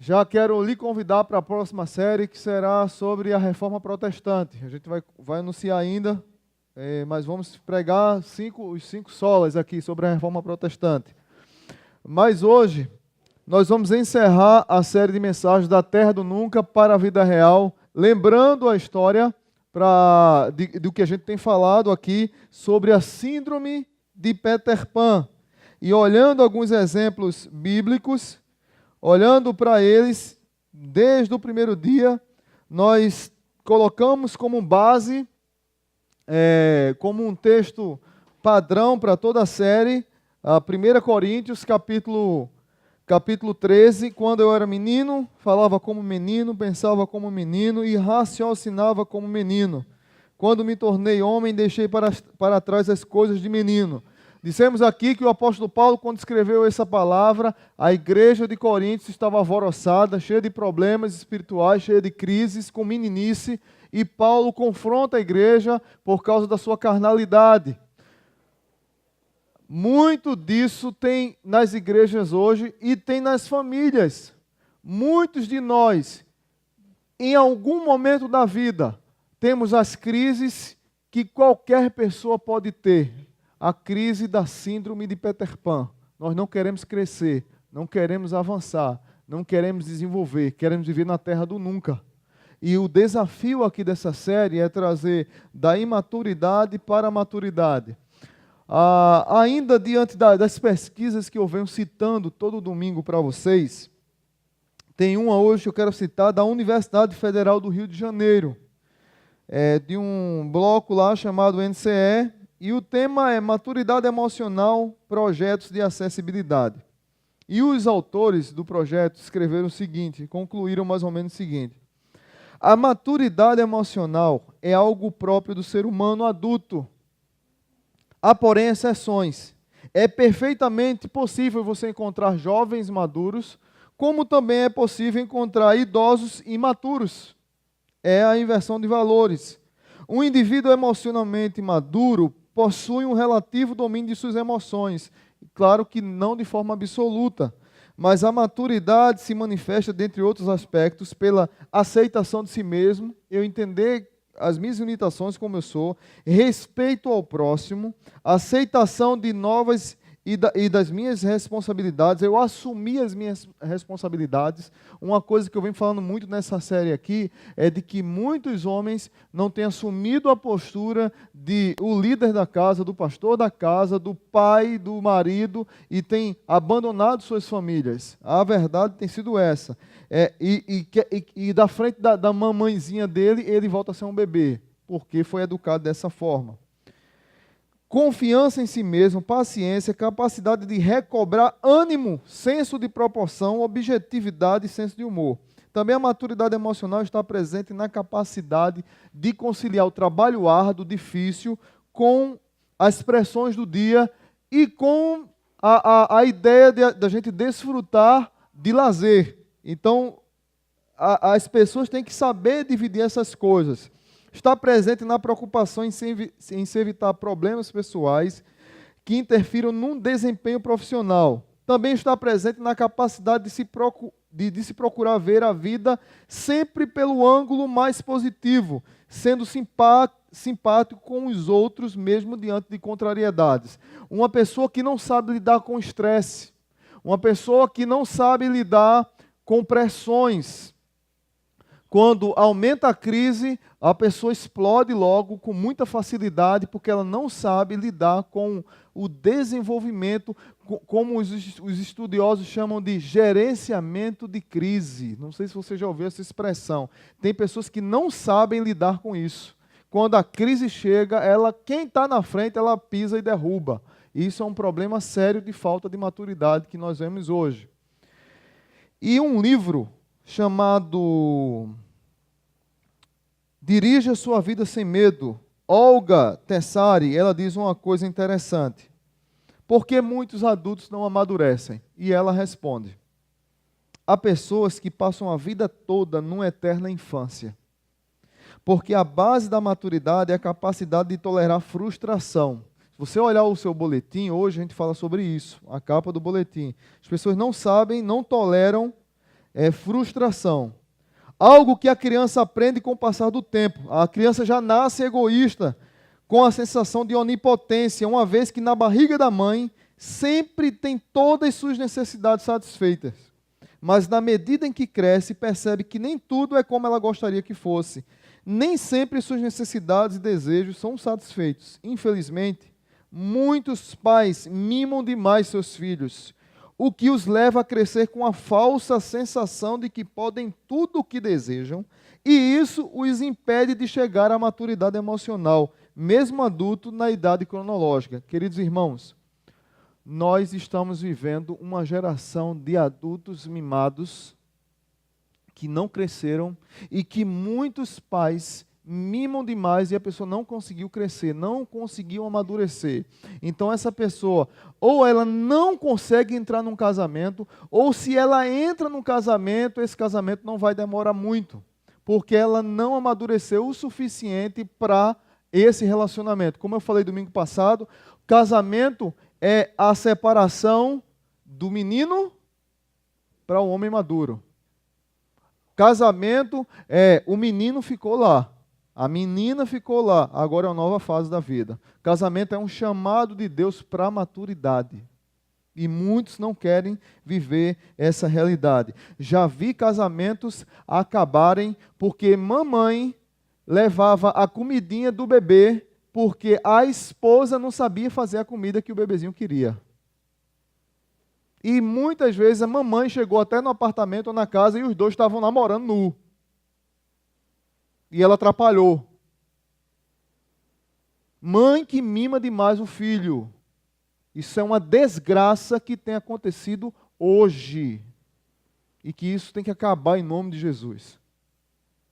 Já quero lhe convidar para a próxima série, que será sobre a Reforma Protestante. A gente vai anunciar ainda, mas vamos pregar os cinco solas aqui sobre a Reforma Protestante. Mas hoje, nós vamos encerrar a série de mensagens da Terra do Nunca para a Vida Real, lembrando a história do que a gente tem falado aqui sobre a Síndrome de Peter Pan. E olhando alguns exemplos bíblicos, olhando para eles, desde o primeiro dia, nós colocamos como base, como um texto padrão para toda a série, a 1 Coríntios, capítulo 13, quando eu era menino, falava como menino, pensava como menino e raciocinava como menino. Quando me tornei homem, deixei para trás as coisas de menino. Dissemos aqui que o apóstolo Paulo, quando escreveu essa palavra, a igreja de Coríntios estava alvoroçada, cheia de problemas espirituais, cheia de crises, com meninice, e Paulo confronta a igreja por causa da sua carnalidade. Muito disso tem nas igrejas hoje e tem nas famílias. Muitos de nós, em algum momento da vida, temos as crises que qualquer pessoa pode ter. A crise da síndrome de Peter Pan. Nós não queremos crescer, não queremos avançar, não queremos desenvolver, queremos viver na terra do nunca. E o desafio aqui dessa série é trazer da imaturidade para a maturidade. Ainda diante das pesquisas que eu venho citando todo domingo para vocês, tem uma hoje que eu quero citar da Universidade Federal do Rio de Janeiro, de um bloco lá chamado NCE, e o tema é Maturidade Emocional, Projetos de Acessibilidade. E os autores do projeto escreveram o seguinte, concluíram mais ou menos o seguinte: a maturidade emocional é algo próprio do ser humano adulto. Há, porém, exceções. É perfeitamente possível você encontrar jovens maduros, como também é possível encontrar idosos imaturos. É a inversão de valores. Um indivíduo emocionalmente maduro possui um relativo domínio de suas emoções. Claro que não de forma absoluta, mas a maturidade se manifesta, dentre outros aspectos, pela aceitação de si mesmo, eu entender as minhas limitações como eu sou, respeito ao próximo, aceitação de novas e das minhas responsabilidades, eu assumi as minhas responsabilidades. Uma coisa que eu venho falando muito nessa série aqui é de que muitos homens não têm assumido a postura de o líder da casa, do pastor da casa, do pai, do marido, e têm abandonado suas famílias. A verdade tem sido essa. E da frente da mamãezinha dele, ele volta a ser um bebê, porque foi educado dessa forma. Confiança em si mesmo, paciência, capacidade de recobrar ânimo, senso de proporção, objetividade e senso de humor. Também a maturidade emocional está presente na capacidade de conciliar o trabalho árduo, difícil, com as pressões do dia e com a ideia da gente desfrutar de lazer. Então, as pessoas têm que saber dividir essas coisas. Está presente na preocupação em se evitar problemas pessoais que interfiram no desempenho profissional. Também está presente na capacidade de se procurar ver a vida sempre pelo ângulo mais positivo, sendo simpático com os outros, mesmo diante de contrariedades. Uma pessoa que não sabe lidar com estresse, uma pessoa que não sabe lidar com pressões. Quando aumenta a crise, a pessoa explode logo com muita facilidade, porque ela não sabe lidar com o desenvolvimento, como os estudiosos chamam de gerenciamento de crise. Não sei se você já ouviu essa expressão. Tem pessoas que não sabem lidar com isso. Quando a crise chega, quem está na frente, ela pisa e derruba. Isso é um problema sério de falta de maturidade que nós vemos hoje. E um livro chamado Dirija Sua Vida Sem Medo, Olga Tessari, ela diz uma coisa interessante. Por que muitos adultos não amadurecem? E ela responde: há pessoas que passam a vida toda numa eterna infância. Porque a base da maturidade é a capacidade de tolerar frustração. Se você olhar o seu boletim, hoje a gente fala sobre isso, a capa do boletim. As pessoas não sabem, não toleram é frustração. Algo que a criança aprende com o passar do tempo. A criança já nasce egoísta, com a sensação de onipotência, uma vez que na barriga da mãe sempre tem todas as suas necessidades satisfeitas. Mas na medida em que cresce, percebe que nem tudo é como ela gostaria que fosse. Nem sempre suas necessidades e desejos são satisfeitos. Infelizmente, muitos pais mimam demais seus filhos, o que os leva a crescer com a falsa sensação de que podem tudo o que desejam, e isso os impede de chegar à maturidade emocional, mesmo adulto na idade cronológica. Queridos irmãos, nós estamos vivendo uma geração de adultos mimados que não cresceram e que muitos pais mimam demais e a pessoa não conseguiu crescer, não conseguiu amadurecer. Então essa pessoa, ou ela não consegue entrar num casamento, ou se ela entra num casamento, esse casamento não vai demorar muito, porque ela não amadureceu o suficiente para esse relacionamento. Como eu falei domingo passado, casamento é a separação do menino para o homem maduro. Casamento é o menino ficou lá, a menina ficou lá, agora é uma nova fase da vida. Casamento é um chamado de Deus para a maturidade. E muitos não querem viver essa realidade. Já vi casamentos acabarem porque mamãe levava a comidinha do bebê porque a esposa não sabia fazer a comida que o bebezinho queria. E muitas vezes a mamãe chegou até no apartamento ou na casa e os dois estavam namorando nu. E ela atrapalhou. Mãe que mima demais o filho. Isso é uma desgraça que tem acontecido hoje. E que isso tem que acabar em nome de Jesus.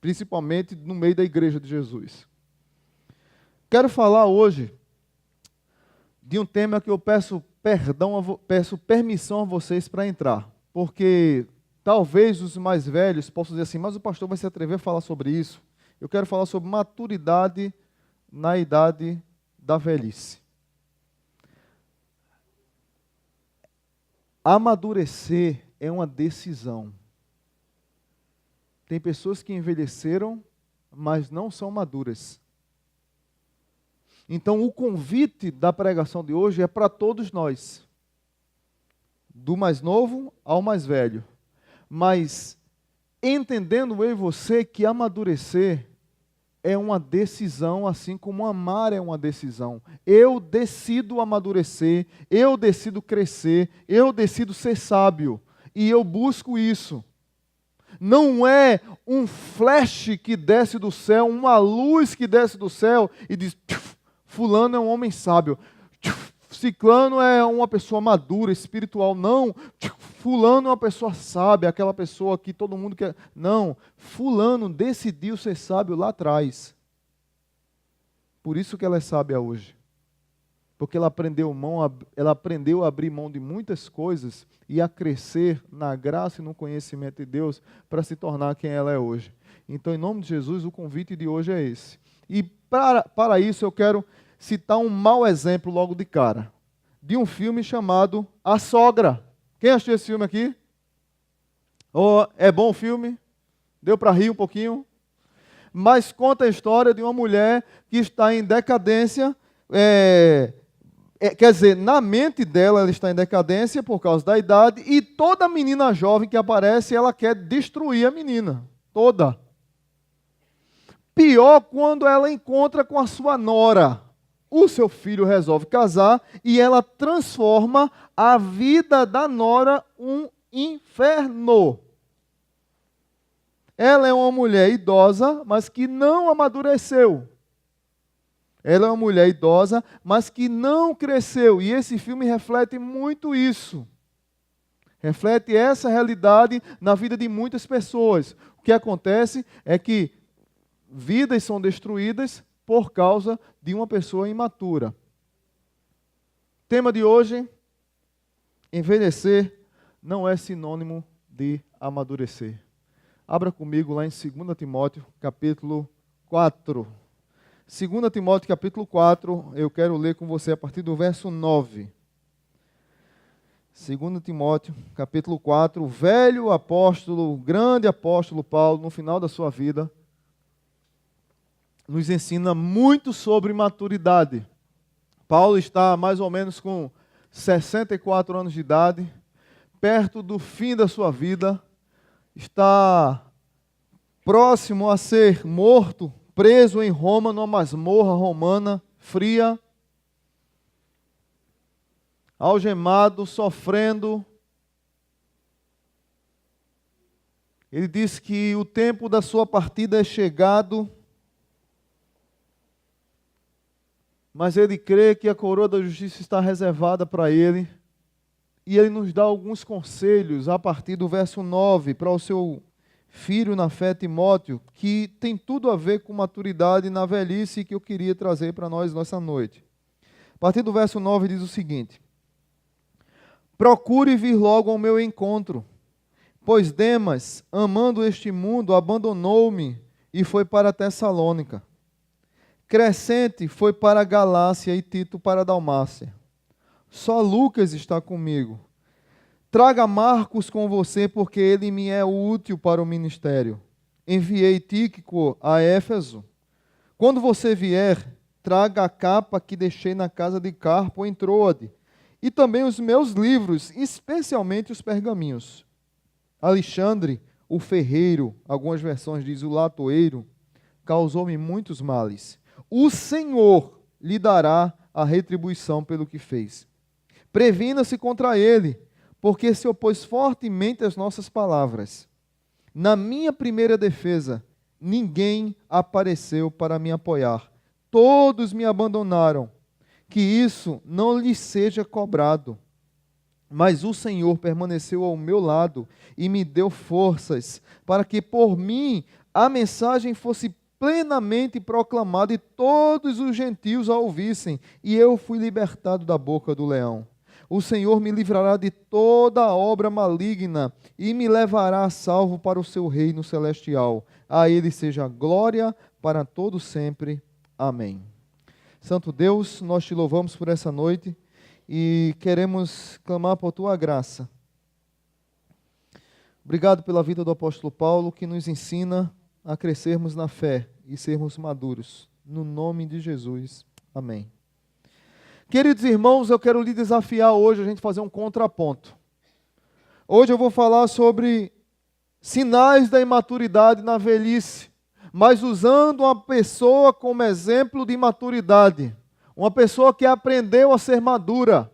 Principalmente no meio da igreja de Jesus. Quero falar hoje de um tema que eu peço permissão a vocês para entrar. Porque talvez os mais velhos possam dizer assim, mas o pastor vai se atrever a falar sobre isso. Eu quero falar sobre maturidade na idade da velhice. Amadurecer é uma decisão. Tem pessoas que envelheceram, mas não são maduras. Então, o convite da pregação de hoje é para todos nós, do mais novo ao mais velho. Mas, entendendo eu e você que amadurecer é uma decisão, assim como amar é uma decisão. Eu decido amadurecer, eu decido crescer, eu decido ser sábio, e eu busco isso. Não é um flash que desce do céu, uma luz que desce do céu e diz, fulano é um homem sábio, ciclano é uma pessoa madura, espiritual. Não, fulano é uma pessoa sábia, aquela pessoa que todo mundo quer. Não, fulano decidiu ser sábio lá atrás. Por isso que ela é sábia hoje. Porque ela aprendeu a abrir mão de muitas coisas e a crescer na graça e no conhecimento de Deus para se tornar quem ela é hoje. Então, em nome de Jesus, o convite de hoje é esse. E para isso eu quero citar um mau exemplo logo de cara, de um filme chamado A Sogra. Quem assistiu esse filme aqui? Oh, é bom o filme? Deu para rir um pouquinho? Mas conta a história de uma mulher que está em decadência, quer dizer, na mente dela ela está em decadência por causa da idade, e toda menina jovem que aparece, ela quer destruir a menina, toda. Pior quando ela encontra com a sua nora. O seu filho resolve casar e ela transforma a vida da nora um inferno. Ela é uma mulher idosa, mas que não amadureceu. Ela é uma mulher idosa, mas que não cresceu. E esse filme reflete muito isso. Reflete essa realidade na vida de muitas pessoas. O que acontece é que vidas são destruídas por causa de uma pessoa imatura. Tema de hoje: envelhecer não é sinônimo de amadurecer. Abra comigo lá em 2 Timóteo, capítulo 4. 2 Timóteo, capítulo 4, eu quero ler com você a partir do verso 9. 2 Timóteo, capítulo 4, o velho apóstolo, o grande apóstolo Paulo, no final da sua vida, nos ensina muito sobre maturidade. Paulo está mais ou menos com 64 anos de idade, perto do fim da sua vida, está próximo a ser morto, preso em Roma, numa masmorra romana fria, algemado, sofrendo. Ele diz que o tempo da sua partida é chegado, mas ele crê que a coroa da justiça está reservada para ele. E ele nos dá alguns conselhos a partir do verso 9 para o seu filho na fé, Timóteo, que tem tudo a ver com maturidade na velhice que eu queria trazer para nós nessa noite. A partir do verso 9 diz o seguinte: procure vir logo ao meu encontro, pois Demas, amando este mundo, abandonou-me e foi para Tessalônica. Crescente foi para a Galácia e Tito para a Dalmácia. Só Lucas está comigo. Traga Marcos com você, porque ele me é útil para o ministério. Enviei Tíquico a Éfeso. Quando você vier, traga a capa que deixei na casa de Carpo em Troade, e também os meus livros, especialmente os pergaminhos. Alexandre, o ferreiro, algumas versões diz o latoeiro, causou-me muitos males. O Senhor lhe dará a retribuição pelo que fez. Previna-se contra ele, porque se opôs fortemente às nossas palavras. Na minha primeira defesa, ninguém apareceu para me apoiar. Todos me abandonaram. Que isso não lhe seja cobrado. Mas o Senhor permaneceu ao meu lado e me deu forças, para que por mim a mensagem fosse plenamente proclamada e todos os gentios a ouvissem, e eu fui libertado da boca do leão. O Senhor me livrará de toda obra maligna e me levará a salvo para o seu reino celestial. A ele seja glória para todo sempre. Amém. Santo Deus, nós te louvamos por essa noite e queremos clamar por tua graça. Obrigado pela vida do apóstolo Paulo, que nos ensina a crescermos na fé e sermos maduros. No nome de Jesus. Amém. Queridos irmãos, eu quero lhe desafiar hoje a gente fazer um contraponto. Hoje eu vou falar sobre sinais da imaturidade na velhice, mas usando uma pessoa como exemplo de maturidade. Uma pessoa que aprendeu a ser madura.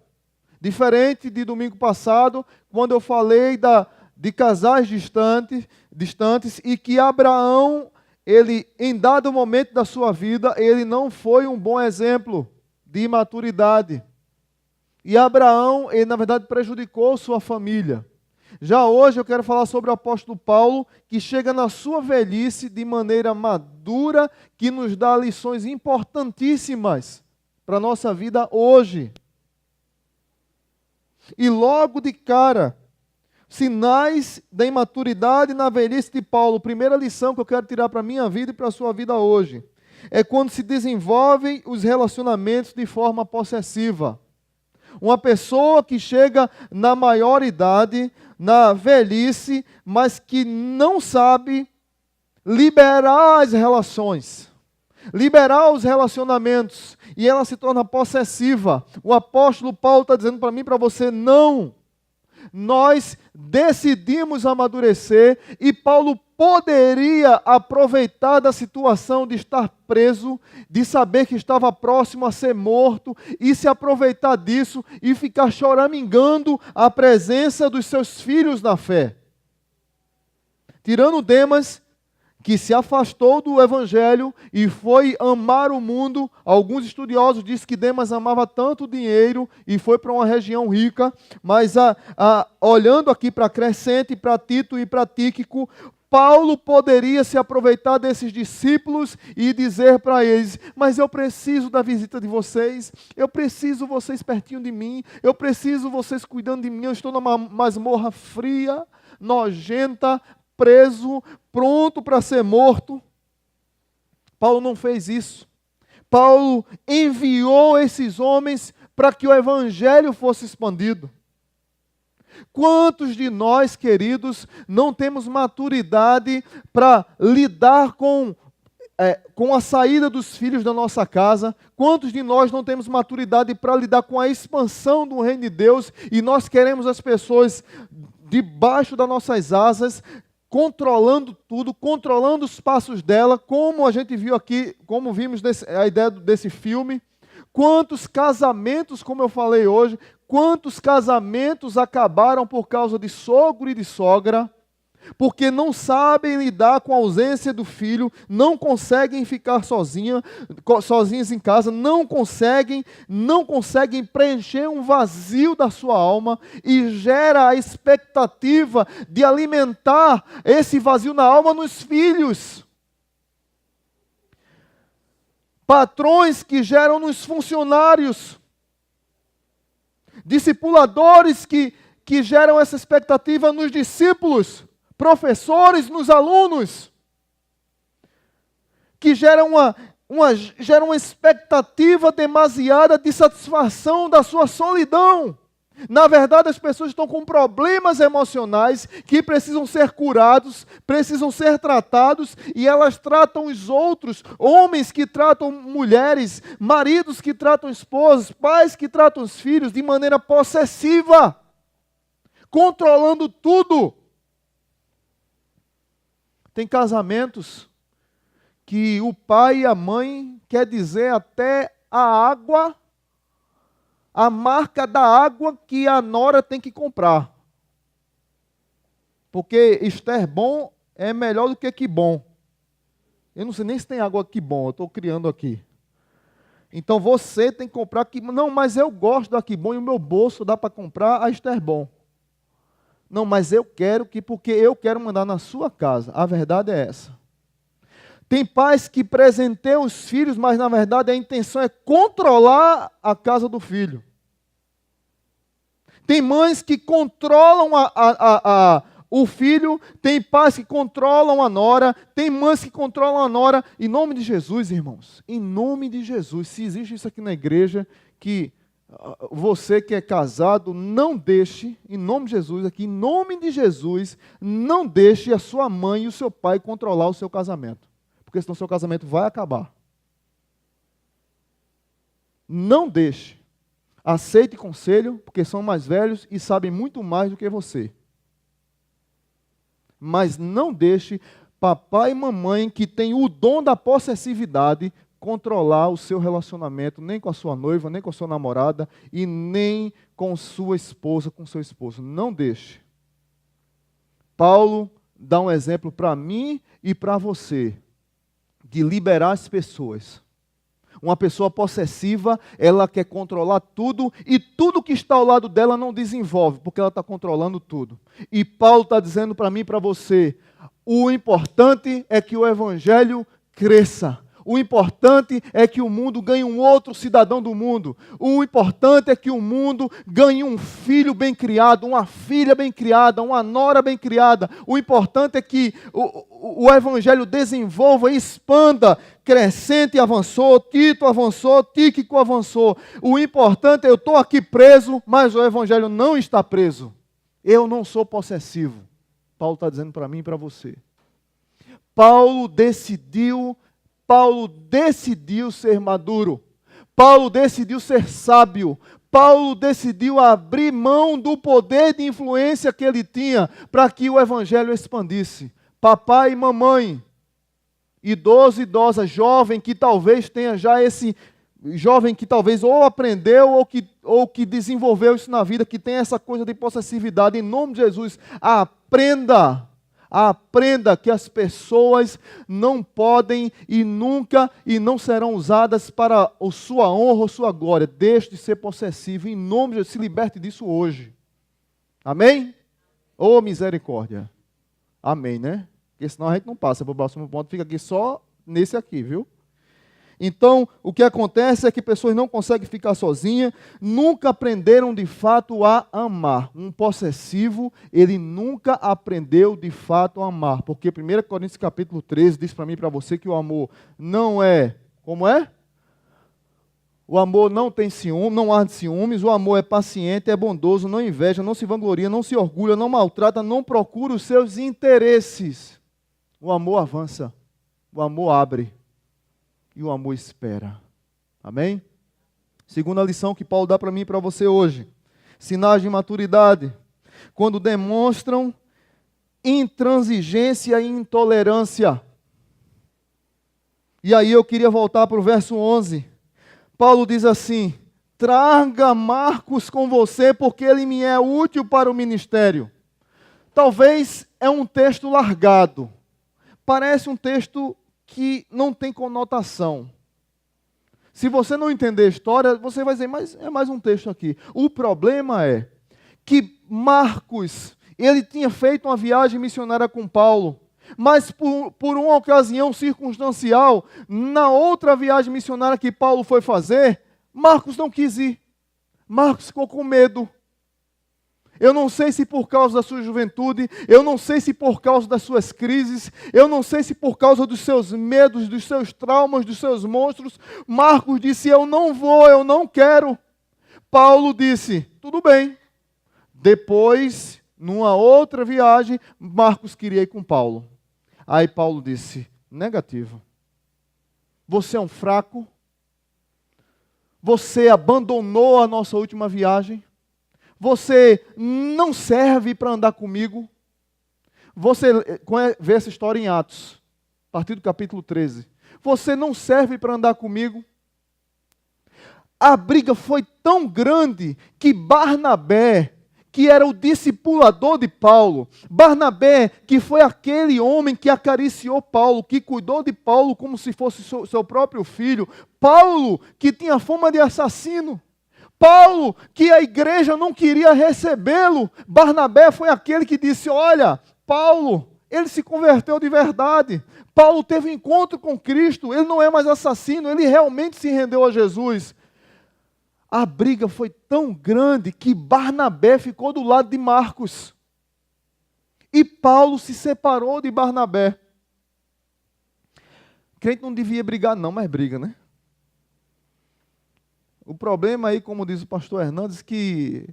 Diferente de domingo passado, quando eu falei de casais distantes e que Abraão, ele, em dado momento da sua vida, ele não foi um bom exemplo de maturidade. E Abraão, ele na verdade prejudicou sua família. Já hoje eu quero falar sobre o apóstolo Paulo, que chega na sua velhice de maneira madura, que nos dá lições importantíssimas para a nossa vida hoje. E logo de cara, sinais da imaturidade na velhice de Paulo. Primeira lição que eu quero tirar para a minha vida e para a sua vida hoje é quando se desenvolvem os relacionamentos de forma possessiva. Uma pessoa que chega na maioridade, na velhice, mas que não sabe liberar as relações, liberar os relacionamentos, e ela se torna possessiva. O apóstolo Paulo está dizendo para mim e para você, não. Nós decidimos amadurecer e Paulo poderia aproveitar da situação de estar preso, de saber que estava próximo a ser morto e se aproveitar disso e ficar choramingando a presença dos seus filhos na fé. Tirando Demas, que se afastou do evangelho e foi amar o mundo. Alguns estudiosos dizem que Demas amava tanto o dinheiro e foi para uma região rica, mas olhando aqui para Crescente, para Tito e para Tíquico, Paulo poderia se aproveitar desses discípulos e dizer para eles, mas eu preciso da visita de vocês, eu preciso vocês pertinho de mim, eu preciso vocês cuidando de mim, eu estou numa masmorra fria, nojenta, preso, pronto para ser morto. Paulo não fez isso. Paulo enviou esses homens para que o evangelho fosse expandido. Quantos de nós, queridos, não temos maturidade para lidar com a saída dos filhos da nossa casa? Quantos de nós não temos maturidade para lidar com a expansão do reino de Deus e nós queremos as pessoas debaixo das nossas asas, controlando tudo, controlando os passos dela, como a gente viu aqui, como vimos a ideia desse filme? Quantos casamentos, como eu falei hoje, quantos casamentos acabaram por causa de sogro e de sogra, porque não sabem lidar com a ausência do filho, não conseguem ficar sozinhas em casa, não conseguem preencher um vazio da sua alma e gera a expectativa de alimentar esse vazio na alma nos filhos. Patrões que geram nos funcionários, discipuladores que geram essa expectativa nos discípulos, professores nos alunos, que geram uma expectativa demasiada de satisfação da sua solidão. Na verdade, as pessoas estão com problemas emocionais que precisam ser curados, precisam ser tratados, e elas tratam os outros, homens que tratam mulheres, maridos que tratam esposas, pais que tratam os filhos de maneira possessiva, controlando tudo. Tem casamentos que o pai e a mãe quer dizer até a água, a marca da água que a nora tem que comprar. Porque Ester bom é melhor do que Kibon. Eu não sei nem se tem água Kibon, eu estou criando aqui. Então você tem que comprar Kibon. Não, mas eu gosto da Kibon e o meu bolso dá para comprar a Ester bom. Não, mas eu quero porque eu quero mandar na sua casa. A verdade é essa. Tem pais que presenteiam os filhos, mas na verdade a intenção é controlar a casa do filho. Tem mães que controlam o filho, tem pais que controlam a nora, tem mães que controlam a nora. Em nome de Jesus, irmãos, em nome de Jesus, se existe isso aqui na igreja, que você que é casado, não deixe, em nome de Jesus, aqui, em nome de Jesus, não deixe a sua mãe e o seu pai controlar o seu casamento. Porque senão o seu casamento vai acabar. Não deixe. Aceite conselho, porque são mais velhos e sabem muito mais do que você. Mas não deixe papai e mamãe, que têm o dom da possessividade, controlar o seu relacionamento, nem com a sua noiva, nem com a sua namorada, e nem com sua esposa, com seu esposo. Não deixe. Paulo dá um exemplo para mim e para você, de liberar as pessoas. Uma pessoa possessiva, ela quer controlar tudo, e tudo que está ao lado dela não desenvolve, porque ela está controlando tudo. E Paulo está dizendo para mim e para você, o importante é que o evangelho cresça. O importante é que o mundo ganhe um outro cidadão do mundo. O importante é que o mundo ganhe um filho bem criado, uma filha bem criada, uma nora bem criada. O importante é que o evangelho desenvolva e expanda. Crescente avançou, Tito avançou, Tíquico avançou. O importante é, eu estou aqui preso, mas o evangelho não está preso. Eu não sou possessivo. Paulo está dizendo para mim e para você. Paulo decidiu ser maduro. Paulo decidiu ser sábio. Paulo decidiu abrir mão do poder de influência que ele tinha para que o evangelho expandisse. Papai e mamãe, idoso, idosa, jovem que talvez tenha já esse jovem que talvez ou aprendeu ou que desenvolveu isso na vida, que tem essa coisa de possessividade, em nome de Jesus, aprenda que as pessoas não podem e nunca e não serão usadas para a sua honra ou sua glória. Deixe de ser possessivo, em nome de Jesus, se liberte disso hoje. Amém? Ô misericórdia. Amém, né? Porque senão a gente não passa para o próximo ponto, fica aqui só nesse aqui, viu? Então, o que acontece é que pessoas não conseguem ficar sozinhas, nunca aprenderam de fato a amar. Um possessivo, ele nunca aprendeu de fato a amar. Porque 1 Coríntios capítulo 13 diz para mim e para você que o amor não é, como é? O amor não tem ciúme, não arde ciúmes, o amor é paciente, é bondoso, não inveja, não se vangloria, não se orgulha, não maltrata, não procura os seus interesses. O amor avança, o amor abre e o amor espera. Amém? Segunda lição que Paulo dá para mim e para você hoje. Sinais de maturidade. Quando demonstram intransigência e intolerância. E aí eu queria voltar para o verso 11. Paulo diz assim: traga Marcos com você, porque ele me é útil para o ministério. Talvez é um texto largado. Parece um texto que não tem conotação. Se você não entender a história, você vai dizer, mas é mais um texto aqui. O problema é que Marcos, ele tinha feito uma viagem missionária com Paulo, mas por uma ocasião circunstancial, na outra viagem missionária que Paulo foi fazer, Marcos não quis ir. Marcos ficou com medo. Eu não sei se por causa da sua juventude, eu não sei se por causa das suas crises, eu não sei se por causa dos seus medos, dos seus traumas, dos seus monstros. Marcos disse, eu não vou, eu não quero. Paulo disse, tudo bem. Depois, numa outra viagem, Marcos queria ir com Paulo. Aí Paulo disse, negativo. Você é um fraco. Você abandonou a nossa última viagem. Você não serve para andar comigo. Você vê essa história em Atos, a partir do capítulo 13. Você não serve para andar comigo. A briga foi tão grande que Barnabé, que era o discipulador de Paulo, Barnabé, que foi aquele homem que acariciou Paulo, que cuidou de Paulo como se fosse seu próprio filho, Paulo, que tinha fama de assassino, Paulo, que a igreja não queria recebê-lo, Barnabé foi aquele que disse, olha, Paulo, ele se converteu de verdade, Paulo teve um encontro com Cristo, ele não é mais assassino, ele realmente se rendeu a Jesus. A briga foi tão grande que Barnabé ficou do lado de Marcos. E Paulo se separou de Barnabé. Crente não devia brigar não, mas briga, né? O problema aí, como diz o pastor Hernandes, que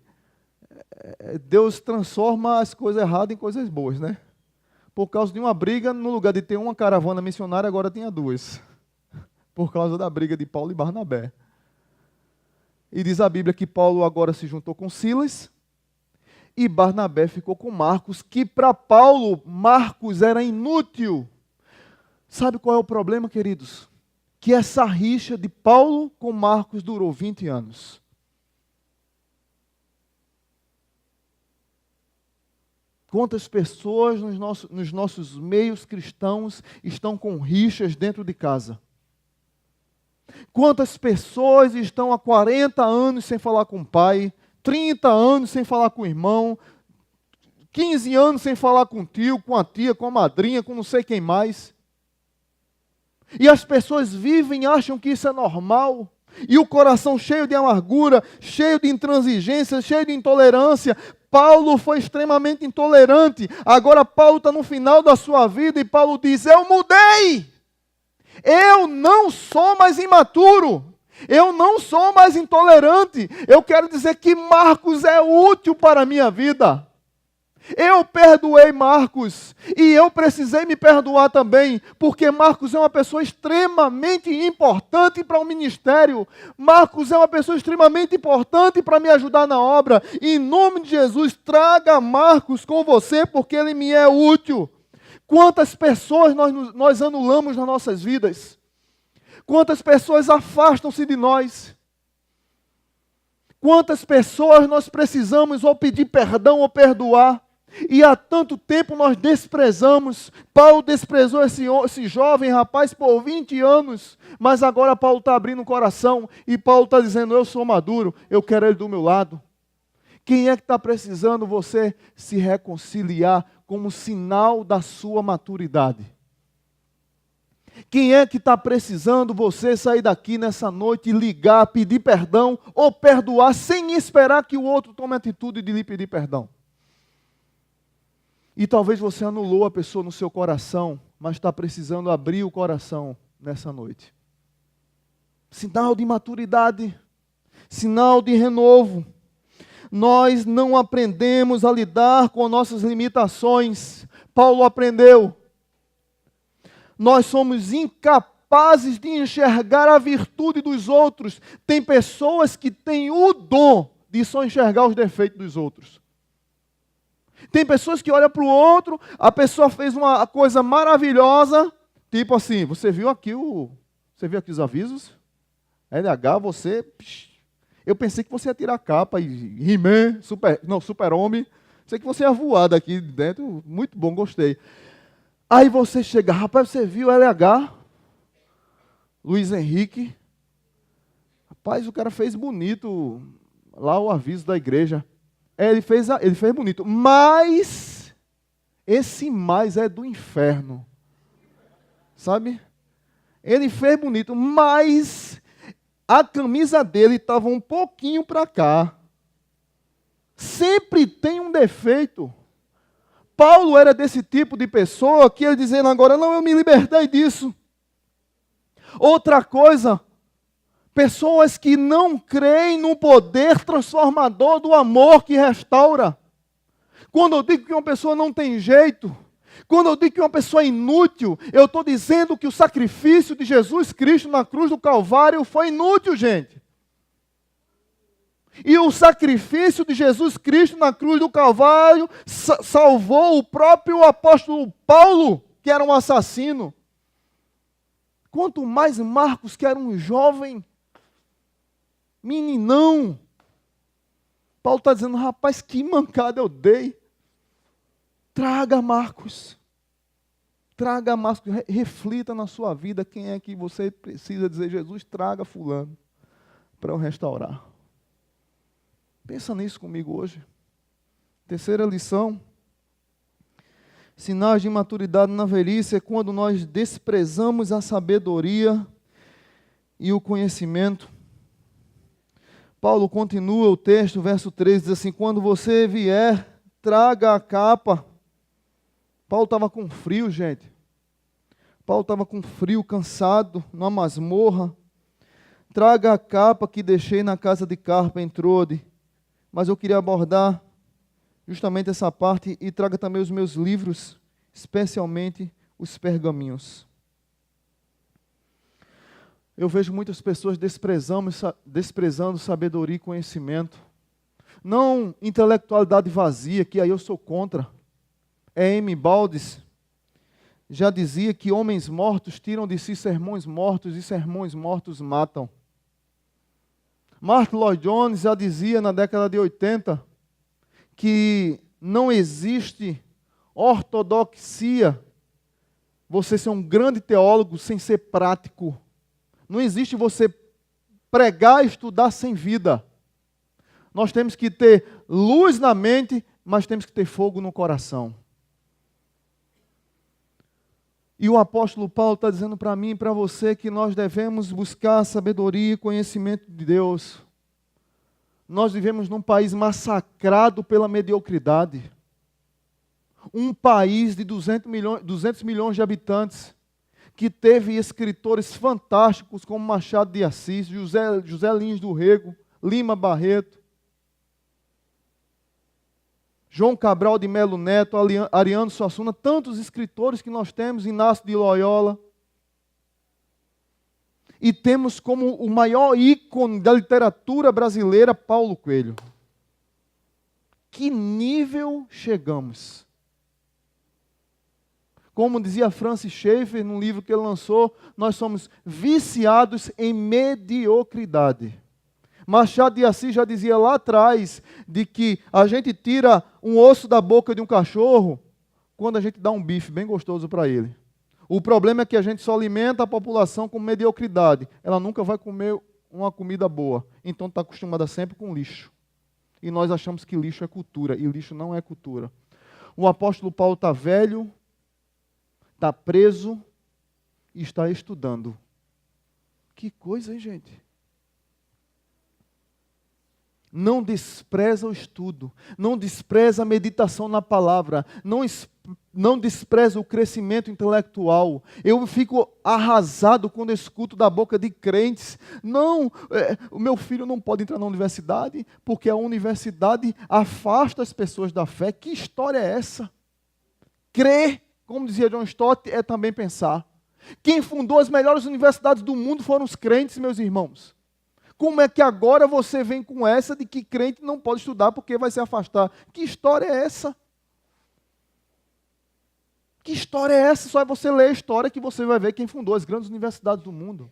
Deus transforma as coisas erradas em coisas boas, né? Por causa de uma briga, no lugar de ter uma caravana missionária, agora tinha duas. Por causa da briga de Paulo e Barnabé. E diz a Bíblia que Paulo agora se juntou com Silas e Barnabé ficou com Marcos, que para Paulo, Marcos era inútil. Sabe qual é o problema, queridos? Que essa rixa de Paulo com Marcos durou 20 anos. Quantas pessoas nos nossos meios cristãos estão com rixas dentro de casa? Quantas pessoas estão há 40 anos sem falar com o pai, 30 anos sem falar com o irmão, 15 anos sem falar com o tio, com a tia, com a madrinha, com não sei quem mais. E as pessoas vivem e acham que isso é normal. E o coração cheio de amargura, cheio de intransigência, cheio de intolerância. Paulo foi extremamente intolerante. Agora Paulo está no final da sua vida e Paulo diz, eu mudei. Eu não sou mais imaturo, eu não sou mais intolerante, eu quero dizer que Marcos é útil para a minha vida. Eu perdoei Marcos e eu precisei me perdoar também, porque Marcos é uma pessoa extremamente importante para o ministério. Marcos é uma pessoa extremamente importante para me ajudar na obra. Em nome de Jesus, traga Marcos com você, porque ele me é útil. Quantas pessoas nós anulamos nas nossas vidas? Quantas pessoas afastam-se de nós? Quantas pessoas nós precisamos ou pedir perdão ou perdoar? E há tanto tempo nós desprezamos. Paulo desprezou esse jovem rapaz por 20 anos, mas agora Paulo está abrindo o coração e Paulo está dizendo, eu sou maduro, eu quero ele do meu lado. Quem é que está precisando você se reconciliar como sinal da sua maturidade? Quem é que está precisando você sair daqui nessa noite e ligar, pedir perdão ou perdoar sem esperar que o outro tome a atitude de lhe pedir perdão? E talvez você anulou a pessoa no seu coração, mas está precisando abrir o coração nessa noite. Sinal de maturidade, sinal de renovo. Nós não aprendemos a lidar com nossas limitações. Paulo aprendeu. Nós somos incapazes de enxergar a virtude dos outros. Tem pessoas que têm o dom de só enxergar os defeitos dos outros. Tem pessoas que olham para o outro, a pessoa fez uma coisa maravilhosa, tipo assim, você viu aqui os avisos? LH, eu pensei que você ia tirar a capa e He-Man, Super-Homem. Sei que você ia voar daqui dentro. Muito bom, gostei. Aí você chega, rapaz, você viu o LH? Luiz Henrique. Rapaz, o cara fez bonito lá o aviso da igreja. Ele fez bonito. Mas, esse mais é do inferno. Sabe? Ele fez bonito, mas a camisa dele estava um pouquinho para cá. Sempre tem um defeito. Paulo era desse tipo de pessoa que ele dizendo agora, não, eu me libertei disso. Outra coisa, pessoas que não creem no poder transformador do amor que restaura. Quando eu digo que uma pessoa não tem jeito, quando eu digo que uma pessoa é inútil, eu estou dizendo que o sacrifício de Jesus Cristo na cruz do Calvário foi inútil, gente. E o sacrifício de Jesus Cristo na cruz do Calvário salvou o próprio apóstolo Paulo, que era um assassino. Quanto mais Marcos, que era um jovem meninão. Paulo está dizendo, rapaz, que mancada eu dei. Traga Marcos. Traga Marcos. Reflita na sua vida quem é que você precisa dizer, Jesus, traga fulano para eu restaurar. Pensa nisso comigo hoje. Terceira lição. Sinais de imaturidade na velhice é quando nós desprezamos a sabedoria e o conhecimento. Paulo continua o texto, verso 3, diz assim, quando você vier, traga a capa. Paulo estava com frio, gente. Paulo estava com frio, cansado, numa masmorra. Traga a capa que deixei na casa de Carpa, em Trode. Mas eu queria abordar justamente essa parte e traga também os meus livros, especialmente os pergaminhos. Eu vejo muitas pessoas desprezando sabedoria e conhecimento. Não intelectualidade vazia, que aí eu sou contra. M. Baldes já dizia que homens mortos tiram de si sermões mortos e sermões mortos matam. Martin Lloyd Jones já dizia na década de 80 que não existe ortodoxia, você ser um grande teólogo sem ser prático. Não existe você pregar e estudar sem vida. Nós temos que ter luz na mente, mas temos que ter fogo no coração. E o apóstolo Paulo está dizendo para mim e para você que nós devemos buscar sabedoria e conhecimento de Deus. Nós vivemos num país massacrado pela mediocridade. Um país de 200 milhões de habitantes, que teve escritores fantásticos como Machado de Assis, José Lins do Rego, Lima Barreto, João Cabral de Melo Neto, Ariano Suassuna, tantos escritores que nós temos, Inácio de Loyola. E temos como o maior ícone da literatura brasileira, Paulo Coelho. Que nível chegamos? Como dizia Francis Schaeffer, num livro que ele lançou, nós somos viciados em mediocridade. Machado de Assis já dizia lá atrás de que a gente tira um osso da boca de um cachorro quando a gente dá um bife bem gostoso para ele. O problema é que a gente só alimenta a população com mediocridade. Ela nunca vai comer uma comida boa. Então está acostumada sempre com lixo. E nós achamos que lixo é cultura. E lixo não é cultura. O apóstolo Paulo está velho, está preso e está estudando. Que coisa, hein, gente? Não despreza o estudo, não despreza a meditação na palavra, não não desprezo o crescimento intelectual. Eu fico arrasado quando escuto da boca de crentes: não, o meu filho não pode entrar na universidade porque a universidade afasta as pessoas da fé. Que história é essa? Crer, como dizia John Stott, é também pensar. Quem fundou as melhores universidades do mundo foram os crentes, meus irmãos. Como é que agora você vem com essa de que crente não pode estudar porque vai se afastar? Que história é essa? Que história é essa? Só é você ler a história que você vai ver quem fundou as grandes universidades do mundo.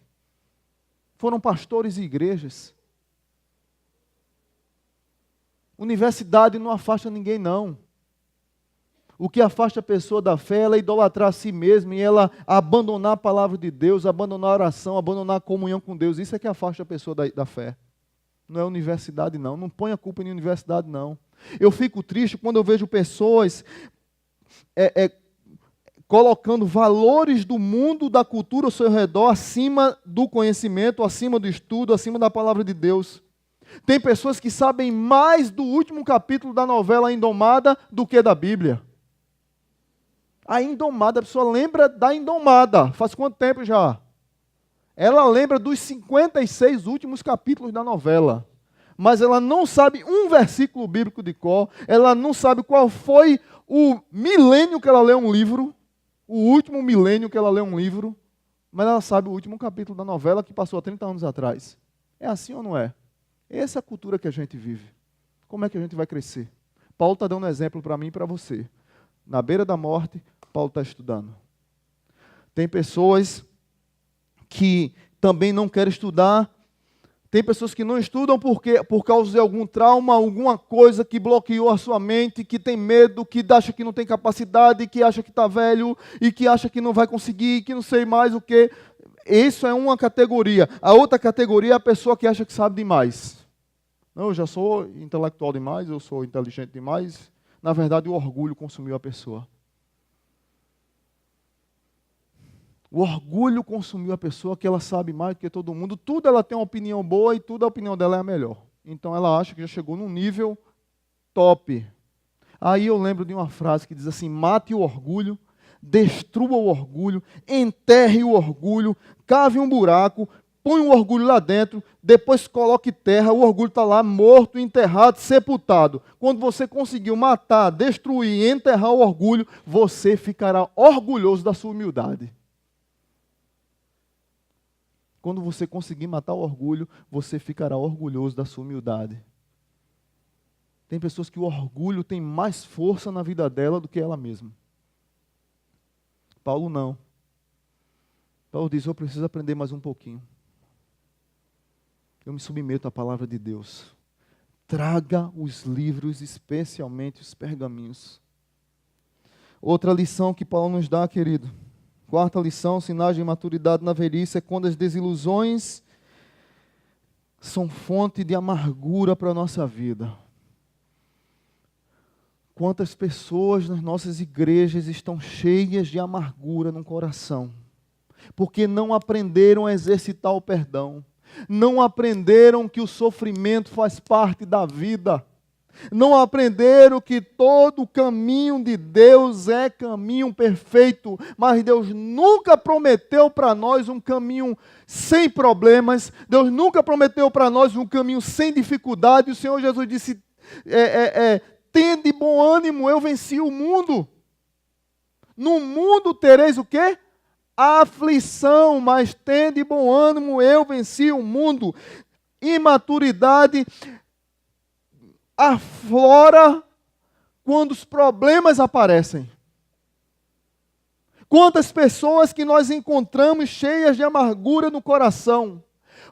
Foram pastores e igrejas. Universidade não afasta ninguém, não. O que afasta a pessoa da fé é ela idolatrar a si mesma e ela abandonar a palavra de Deus, abandonar a oração, abandonar a comunhão com Deus. Isso é que afasta a pessoa da fé. Não é universidade, não. Não põe a culpa em universidade, não. Eu fico triste quando eu vejo pessoas colocando valores do mundo, da cultura ao seu redor, acima do conhecimento, acima do estudo, acima da palavra de Deus. Tem pessoas que sabem mais do último capítulo da novela Indomada do que da Bíblia. A Indomada, a pessoa lembra da Indomada. Faz quanto tempo já? Ela lembra dos 56 últimos capítulos da novela. Mas ela não sabe um versículo bíblico de cor. Ela não sabe qual foi o milênio que ela leu um livro. O último milênio que ela leu um livro, mas ela sabe o último capítulo da novela que passou há 30 anos atrás. É assim ou não é? Essa é a cultura que a gente vive. Como é que a gente vai crescer? Paulo está dando um exemplo para mim e para você. Na beira da morte, Paulo está estudando. Tem pessoas que também não querem estudar. Tem pessoas que não estudam por causa de algum trauma, alguma coisa que bloqueou a sua mente, que tem medo, que acha que não tem capacidade, que acha que está velho e que acha que não vai conseguir, que não sei mais o quê. Isso é uma categoria. A outra categoria é a pessoa que acha que sabe demais. Não, eu já sou intelectual demais, eu sou inteligente demais. Na verdade, o orgulho consumiu a pessoa. O orgulho consumiu a pessoa, que ela sabe mais do que todo mundo. Tudo ela tem uma opinião boa e tudo a opinião dela é a melhor. Então ela acha que já chegou num nível top. Aí eu lembro de uma frase que diz assim: mate o orgulho, destrua o orgulho, enterre o orgulho, cave um buraco, põe o orgulho lá dentro, depois coloque terra, o orgulho está lá morto, enterrado, sepultado. Quando você conseguiu matar, destruir e enterrar o orgulho, você ficará orgulhoso da sua humildade. Quando você conseguir matar o orgulho, você ficará orgulhoso da sua humildade. Tem pessoas que o orgulho tem mais força na vida dela do que ela mesma. Paulo não. Paulo diz: eu preciso aprender mais um pouquinho. Eu me submeto à palavra de Deus. Traga os livros, especialmente os pergaminhos. Outra lição que Paulo nos dá, querido. Quarta lição: sinais de imaturidade na velhice é quando as desilusões são fonte de amargura para a nossa vida. Quantas pessoas nas nossas igrejas estão cheias de amargura no coração, porque não aprenderam a exercitar o perdão, não aprenderam que o sofrimento faz parte da vida, não aprenderam que todo o caminho de Deus é caminho perfeito, mas Deus nunca prometeu para nós um caminho sem problemas, Deus nunca prometeu para nós um caminho sem dificuldade. O Senhor Jesus disse: tende bom ânimo, eu venci o mundo. No mundo tereis o quê? Aflição, mas tende bom ânimo, eu venci o mundo. Imaturidade aflora quando os problemas aparecem. Quantas pessoas que nós encontramos cheias de amargura no coração.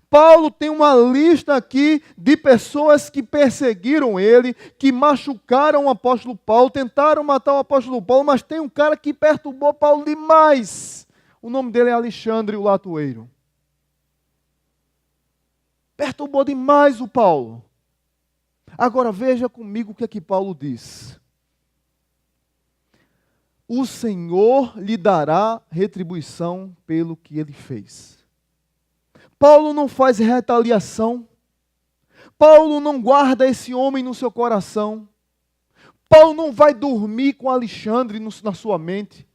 Paulo tem uma lista aqui de pessoas que perseguiram ele, que machucaram o apóstolo Paulo, tentaram matar o apóstolo Paulo, mas tem um cara que perturbou Paulo demais. O nome dele é Alexandre, o latoeiro. Perturbou demais o Paulo. Agora veja comigo o que é que Paulo diz. O Senhor lhe dará retribuição pelo que ele fez. Paulo não faz retaliação. Paulo não guarda esse homem no seu coração. Paulo não vai dormir com Alexandre na sua mente.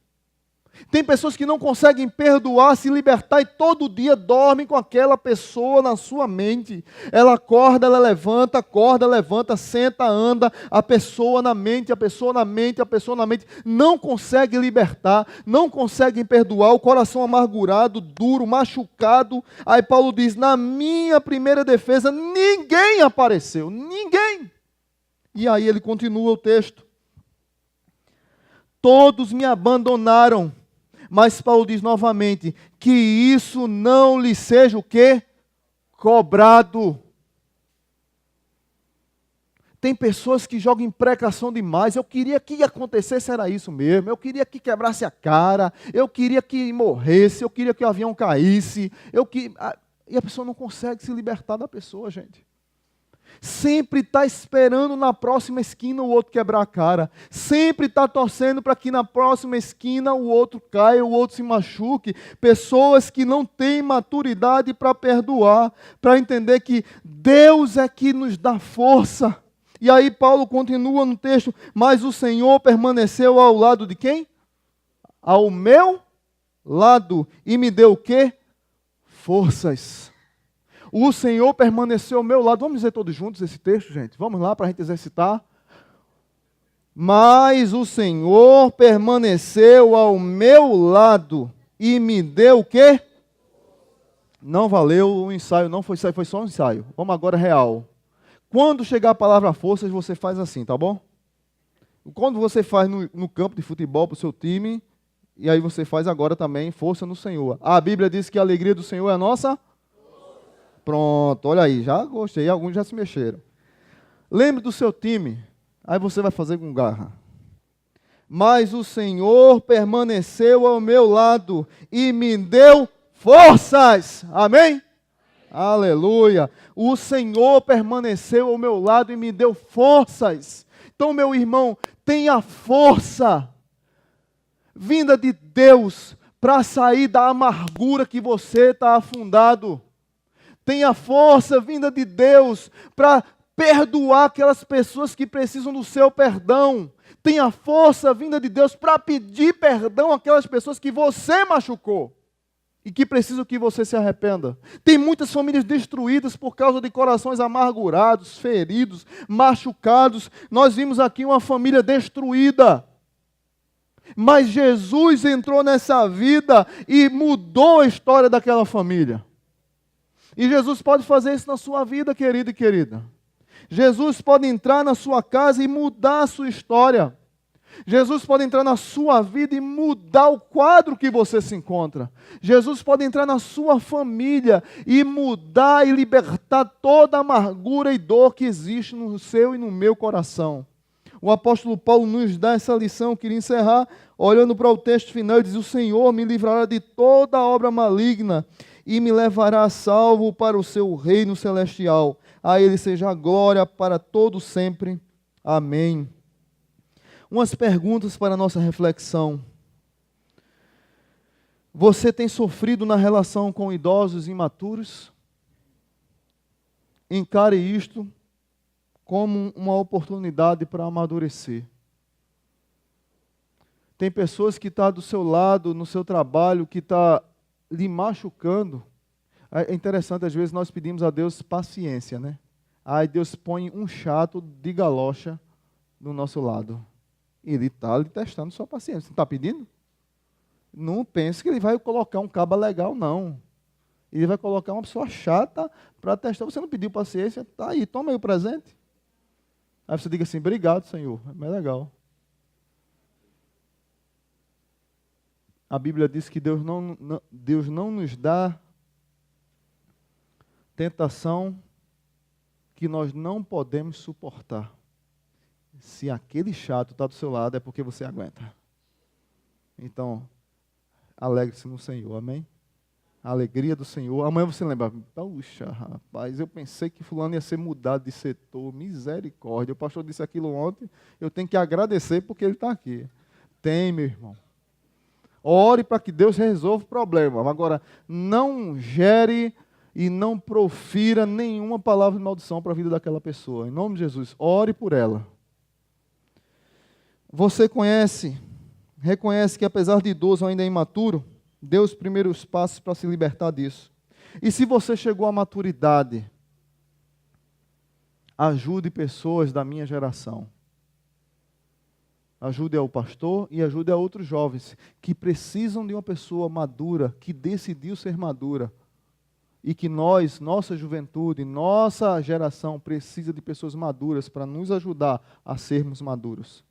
Tem pessoas que não conseguem perdoar, se libertar e todo dia dormem com aquela pessoa na sua mente. Ela acorda, acorda, levanta, senta, anda, a pessoa na mente, a pessoa na mente, a pessoa na mente. Não consegue libertar, não conseguem perdoar, o coração amargurado, duro, machucado. Aí Paulo diz, na minha primeira defesa, ninguém apareceu, ninguém. E aí ele continua o texto. Todos me abandonaram. Mas Paulo diz novamente, que isso não lhe seja o quê? Cobrado. Tem pessoas que jogam imprecação demais. Eu queria que acontecesse, era isso mesmo. Eu queria que quebrasse a cara. Eu queria que morresse. Eu queria que o avião caísse. E a pessoa não consegue se libertar da pessoa, gente. Sempre está esperando na próxima esquina o outro quebrar a cara. Sempre está torcendo para que na próxima esquina o outro caia, o outro se machuque. Pessoas que não têm maturidade para perdoar, para entender que Deus é que nos dá força. E aí Paulo continua no texto, mas o Senhor permaneceu ao lado de quem? Ao meu lado. E me deu o quê? Forças. O Senhor permaneceu ao meu lado. Vamos dizer todos juntos esse texto, gente? Vamos lá para a gente exercitar. Mas o Senhor permaneceu ao meu lado e me deu o quê? Não valeu o ensaio, não foi ensaio, foi só um ensaio. Vamos agora real. Quando chegar a palavra forças, você faz assim, tá bom? Quando você faz no campo de futebol para o seu time, e aí você faz agora também força no Senhor. A Bíblia diz que a alegria do Senhor é a nossa... Pronto, olha aí, já gostei, alguns já se mexeram. Lembre do seu time, aí você vai fazer com garra. Mas o Senhor permaneceu ao meu lado e me deu forças. Amém? Aleluia. O Senhor permaneceu ao meu lado e me deu forças. Então, meu irmão, tenha força vinda de Deus para sair da amargura que você está afundado. Tenha força vinda de Deus para perdoar aquelas pessoas que precisam do seu perdão. Tenha força vinda de Deus para pedir perdão àquelas pessoas que você machucou e que precisam que você se arrependa. Tem muitas famílias destruídas por causa de corações amargurados, feridos, machucados. Nós vimos aqui uma família destruída. Mas Jesus entrou nessa vida e mudou a história daquela família. E Jesus pode fazer isso na sua vida, querido e querida. Jesus pode entrar na sua casa e mudar a sua história. Jesus pode entrar na sua vida e mudar o quadro que você se encontra. Jesus pode entrar na sua família e mudar e libertar toda a amargura e dor que existe no seu e no meu coração. O apóstolo Paulo nos dá essa lição. Eu queria encerrar olhando para o texto final. Ele diz, o Senhor me livrará de toda obra maligna e me levará a salvo para o seu reino celestial. A Ele seja a glória para todo sempre. Amém. Umas perguntas para a nossa reflexão. Você tem sofrido na relação com idosos imaturos? Encare isto como uma oportunidade para amadurecer. Tem pessoas que estão do seu lado, no seu trabalho, que está lhe machucando. É interessante, às vezes nós pedimos a Deus paciência, né? Aí Deus põe um chato de galocha do nosso lado. Ele está lhe testando sua paciência. Você está pedindo? Não pense que ele vai colocar um caba legal, não. Ele vai colocar uma pessoa chata para testar. Você não pediu paciência? Está aí, toma aí o presente. Aí você diga assim, obrigado, Senhor. É mais legal. A Bíblia diz que Deus não nos dá tentação que nós não podemos suportar. Se aquele chato está do seu lado, é porque você aguenta. Então, alegre-se no Senhor, amém? A alegria do Senhor. Amanhã você lembra, puxa, rapaz, eu pensei que fulano ia ser mudado de setor, misericórdia. O pastor disse aquilo ontem, eu tenho que agradecer porque ele está aqui. Tem, meu irmão. Ore para que Deus resolva o problema. Agora, não gere e não profira nenhuma palavra de maldição para a vida daquela pessoa. Em nome de Jesus, ore por ela. você reconhece que apesar de idoso ainda é imaturo, dê os primeiros passos para se libertar disso. E se você chegou à maturidade, ajude pessoas da minha geração. Ajude ao pastor e ajude a outros jovens que precisam de uma pessoa madura, que decidiu ser madura. E que nós, nossa juventude, nossa geração precisa de pessoas maduras para nos ajudar a sermos maduros.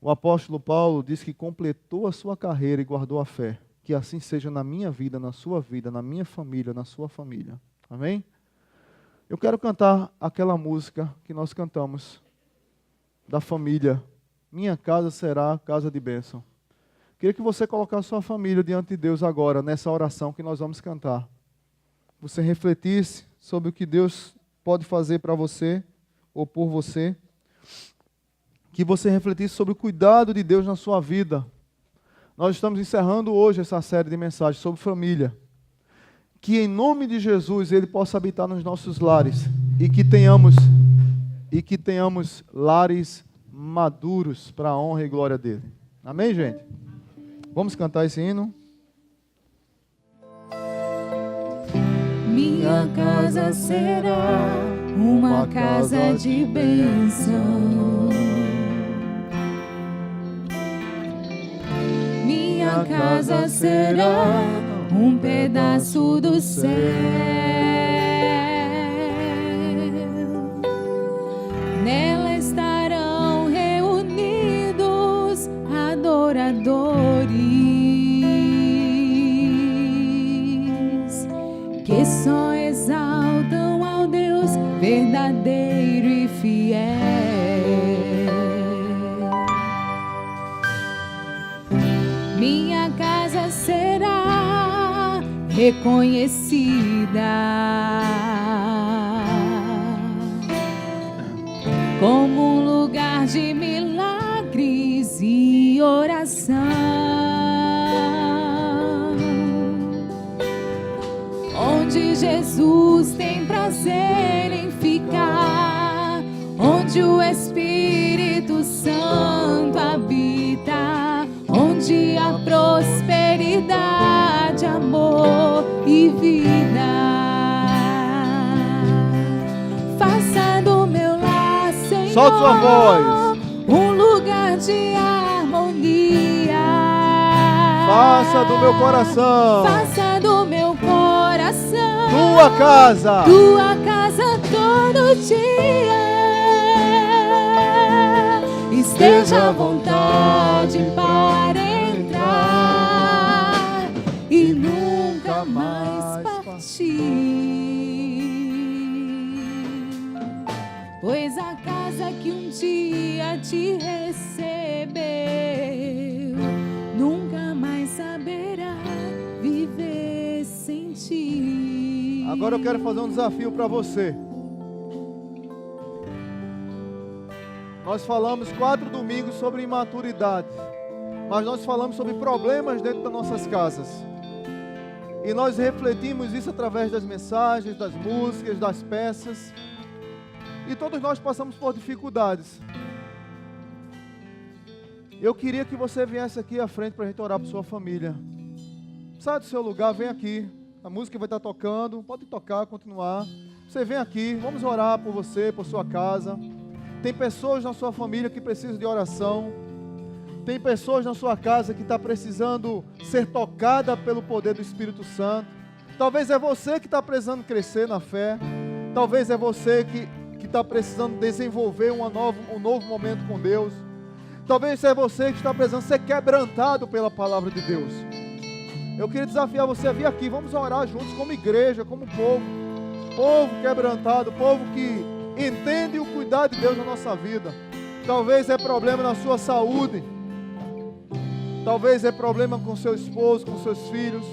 O apóstolo Paulo diz que completou a sua carreira e guardou a fé. Que assim seja na minha vida, na sua vida, na minha família, na sua família. Amém? Eu quero cantar aquela música que nós cantamos, da família. Minha casa será casa de bênção. Queria que você colocasse sua família diante de Deus agora, nessa oração que nós vamos cantar. Você refletisse sobre o que Deus pode fazer para você, ou por você. Que você refletisse sobre o cuidado de Deus na sua vida. Nós estamos encerrando hoje essa série de mensagens sobre família. Que em nome de Jesus Ele possa habitar nos nossos lares e que tenhamos lares maduros para a honra e glória dele. Amém, gente? Vamos cantar esse hino? Minha casa será uma casa de bênção. Minha casa será um pedaço do céu. Nela estarão reunidos adoradores que só exaltam ao Deus verdadeiro e fiel. Minha casa será reconhecida como um lugar de milagres e oração, onde Jesus tem prazer em ficar, onde o Espírito Santo habita, onde há prosperidade, amor e vida. Faça do meu lar, Senhor, Solta sua voz. Um lugar de harmonia. Faça do meu coração. Faça do meu coração Tua casa todo dia. Esteja à vontade para entrar e nunca mais partir. Pois a casa que um dia te recebeu nunca mais saberá viver sem ti. Agora eu quero fazer um desafio para você. Nós falamos 4 domingos sobre imaturidade, mas nós falamos sobre problemas dentro das nossas casas. E nós refletimos isso através das mensagens, das músicas, das peças. E todos nós passamos por dificuldades. Eu queria que você viesse aqui à frente para a gente orar por sua família. Sai do seu lugar, vem aqui. A música vai estar tocando, pode tocar, continuar. Você vem aqui, vamos orar por você, por sua casa. Tem pessoas na sua família que precisam de oração. Tem pessoas na sua casa que está precisando ser tocada pelo poder do Espírito Santo. Talvez é você que está precisando crescer na fé. Talvez é você que está precisando desenvolver um novo momento com Deus. Talvez é você que está precisando ser quebrantado pela palavra de Deus. Eu queria desafiar você a vir aqui. Vamos orar juntos como igreja, como povo. Povo quebrantado, povo que entende o cuidado de Deus na nossa vida. Talvez é problema na sua saúde. Talvez é problema com seu esposo, com seus filhos.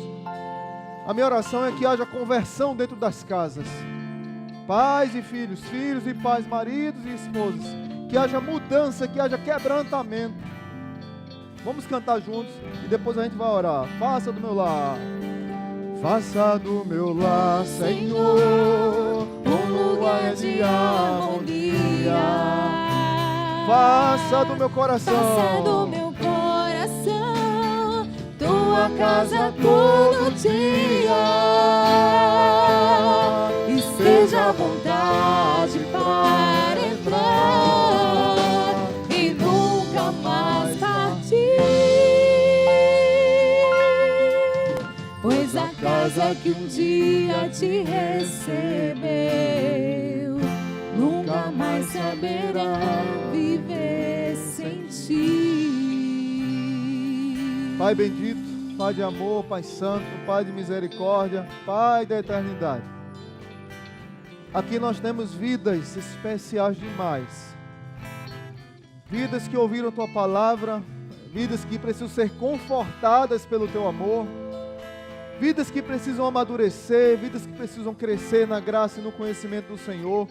A minha oração é que haja conversão dentro das casas. Pais e filhos, filhos e pais, maridos e esposas. Que haja mudança, que haja quebrantamento. Vamos cantar juntos e depois a gente vai orar. Faça do meu lar. Faça do meu lar, Senhor, um lugar de harmonia. Faça do meu coração, faça do meu coração tua casa todo dia, e seja a vontade para entrar e nunca mais partir, pois a casa que um dia te recebeu nunca mais saberá viver sem ti. Pai bendito, Pai de amor, Pai santo, Pai de misericórdia, Pai da eternidade. Aqui nós temos vidas especiais demais. Vidas que ouviram Tua palavra, vidas que precisam ser confortadas pelo Teu amor, vidas que precisam amadurecer, vidas que precisam crescer na graça e no conhecimento do Senhor,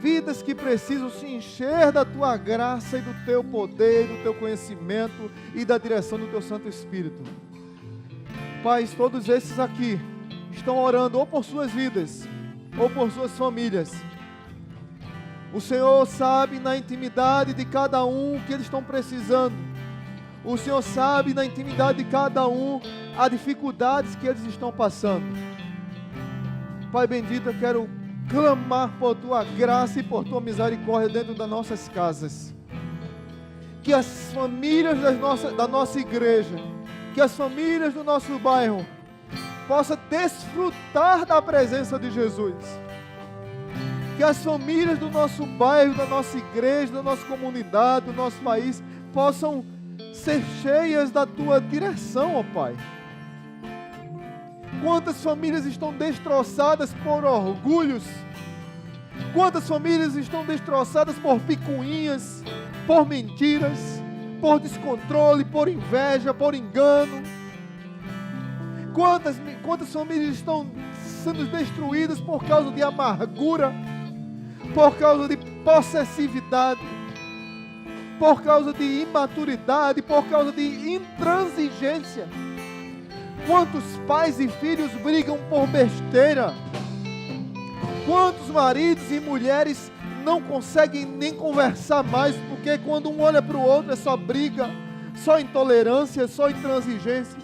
vidas que precisam se encher da Tua graça e do Teu poder, do Teu conhecimento e da direção do Teu Santo Espírito. Pai, todos esses aqui estão orando ou por suas vidas, ou por suas famílias. O Senhor sabe na intimidade de cada um o que eles estão precisando. O Senhor sabe na intimidade de cada um as dificuldades que eles estão passando. Pai bendito, eu quero clamar por Tua graça e por Tua misericórdia dentro das nossas casas. Que as famílias da nossa igreja, que as famílias do nosso bairro possam desfrutar da presença de Jesus. Que as famílias do nosso bairro, da nossa igreja, da nossa comunidade, do nosso país possam ser cheias da Tua direção, ó Pai. Quantas famílias estão destroçadas por orgulhos? Quantas famílias estão destroçadas por picuinhas, por mentiras, por descontrole, por inveja, por engano? Quantas famílias estão sendo destruídas por causa de amargura, por causa de possessividade, por causa de imaturidade, por causa de intransigência? Quantos pais e filhos brigam por besteira? Quantos maridos e mulheres não conseguem nem conversar mais, porque quando um olha para o outro é só briga, só intolerância, só intransigência?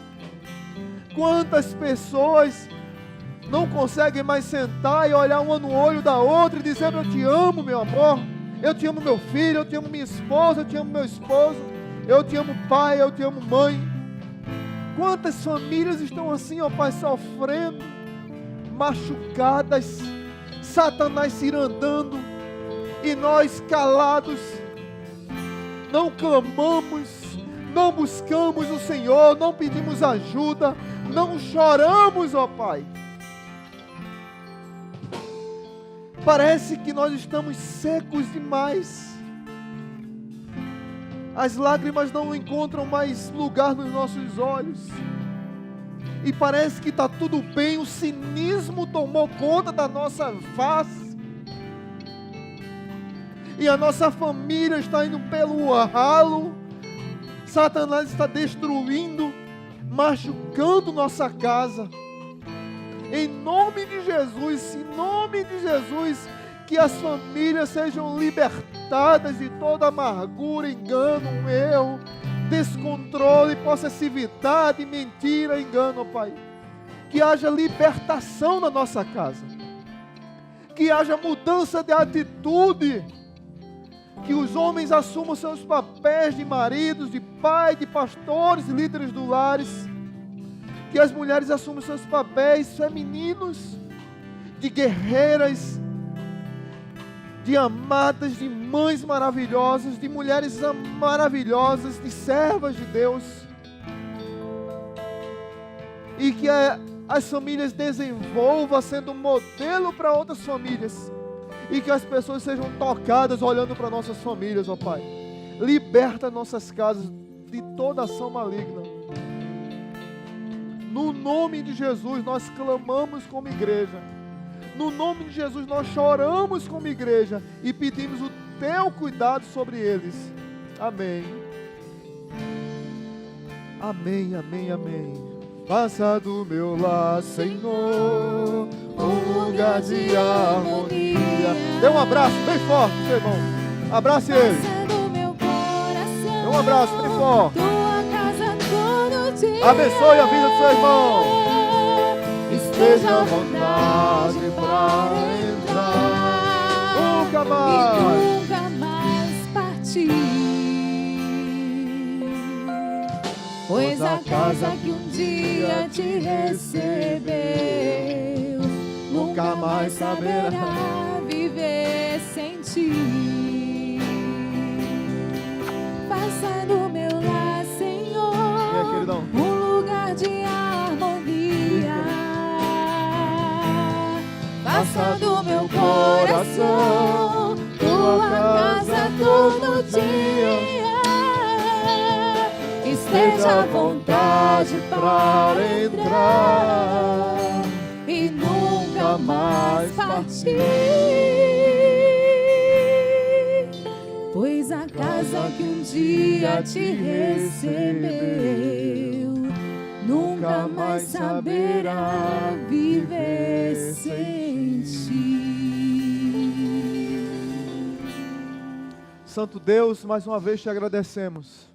Quantas pessoas não conseguem mais sentar e olhar uma no olho da outra e dizer: eu te amo, meu amor, eu te amo, meu filho, eu te amo, minha esposa, eu te amo, meu esposo, eu te amo, pai, eu te amo, mãe? Quantas famílias estão assim, ó Pai, sofrendo, machucadas, Satanás cirandando, e nós calados, não clamamos, não buscamos o Senhor, não pedimos ajuda, não choramos, ó Pai. Parece que nós estamos secos demais. As lágrimas não encontram mais lugar nos nossos olhos. E parece que está tudo bem, o cinismo tomou conta da nossa face. E a nossa família está indo pelo ralo. Satanás está destruindo, machucando nossa casa. Em nome de Jesus, que as famílias sejam libertadas de toda amargura, engano, erro, descontrole, possessividade, mentira, engano, Pai. Que haja libertação na nossa casa. Que haja mudança de atitude. Que os homens assumam seus papéis de maridos, de pai, de pastores, líderes do lares. Que as mulheres assumam seus papéis femininos, de guerreiras, de amadas, de mães maravilhosas, de mulheres maravilhosas, de servas de Deus. E que as famílias desenvolvam sendo modelo para outras famílias. E que as pessoas sejam tocadas olhando para nossas famílias, ó Pai. Liberta nossas casas de toda ação maligna. No nome de Jesus nós clamamos como igreja. No nome de Jesus nós choramos como igreja e pedimos o Teu cuidado sobre eles. Amém. Amém, amém, amém. Faça do meu lar, Senhor, um lugar de harmonia. Dê um abraço bem forte, seu irmão. Abrace ele. Faça do meu Um abraço, Trifó. tua casa todo dia. Abençoe a vida do seu irmão. Esteja à vontade para entrar Nunca e mais. nunca mais partir. Pois a casa que um dia te recebeu nunca mais saberá viver sem ti. Faça do meu lar, Senhor, Queridão. um lugar de harmonia. Faça do meu coração tua casa todo dia. Esteja à vontade para entrar e nunca mais partir. Pois a casa que um dia te recebeu nunca mais saberá viver sem ti. Santo Deus, mais uma vez te agradecemos.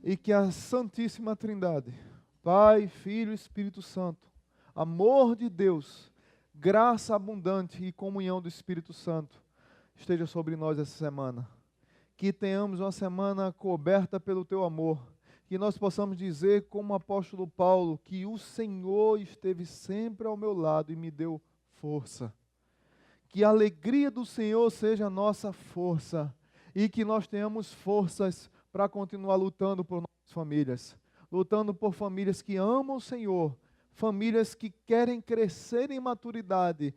E que a Santíssima Trindade, Pai, Filho e Espírito Santo, amor de Deus, graça abundante e comunhão do Espírito Santo, esteja sobre nós essa semana. Que tenhamos uma semana coberta pelo Teu amor. Que nós possamos dizer, como o apóstolo Paulo, que o Senhor esteve sempre ao meu lado e me deu força. Que a alegria do Senhor seja a nossa força. E que nós tenhamos forças para continuar lutando por nossas famílias. Lutando por famílias que amam o Senhor. Famílias que querem crescer em maturidade.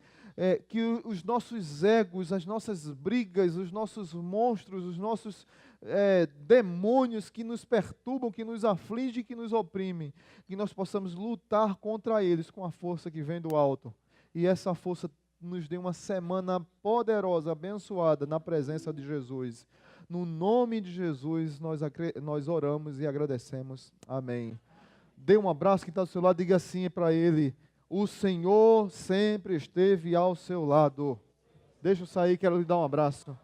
Que os nossos egos, as nossas brigas, os nossos monstros, os nossos demônios que nos perturbam, que nos afligem, que nos oprimem, que nós possamos lutar contra eles com a força que vem do alto. E essa força nos dê uma semana poderosa, abençoada na presença de Jesus. No nome de Jesus, nós oramos e agradecemos. Amém. Dê um abraço, quem está do seu lado, diga assim para ele: o Senhor sempre esteve ao seu lado. Deixa eu sair, quero lhe dar um abraço.